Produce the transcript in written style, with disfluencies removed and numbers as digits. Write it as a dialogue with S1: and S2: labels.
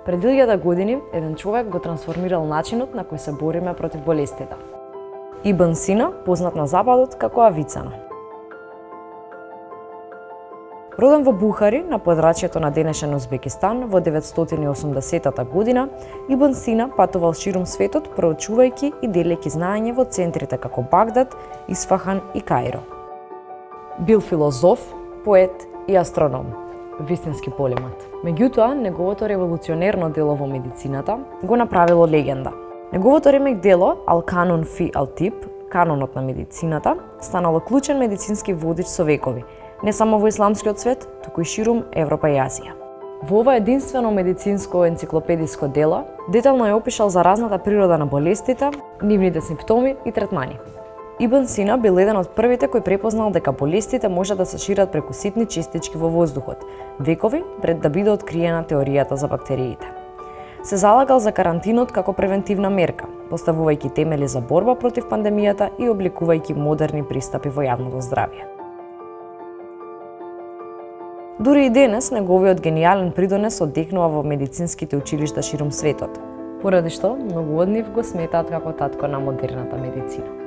S1: Пред 1000 години еден човек го трансформирал начинот на кој се бориме против болестите. Ибн Сина, познат на Западот како Авицена. Роден во Бухари, на подрачјето на денешен Узбекистан во 980 година, Ибн Сина патувал ширум светот, проучувајќи и делејќи знаење во центрите како Багдад, Исфахан и Каиро. Бил филозоф, поет и астроном, вистински полемат. Меѓутоа, неговото револуционерно дело во медицината го направило легенда. Неговото ремек дело Ал-Канун фи Ал-Тиб, канонот на медицината, станало клучен медицински водич со векови, не само во исламскиот свет, туку и ширум Европа и Азија. Во ова единствено медицинско енциклопедиско дело, детално е опишал заразната природа на болестите, нивните симптоми и третмани. Ибн Сина бил еден од првите кој препознал дека болестите може да се шират преку ситни честички во воздухот, векови пред да биде откриена теоријата за бактериите. Се залагал за карантинот како превентивна мерка, поставувајќи темели за борба против пандемијата и обликувајќи модерни пристапи во јавното здравје. Дури и денес неговиот гениален придонес одекнува во медицинските училишта ширум светот, поради што многу од нив го сметаат како татко на модерната медицина.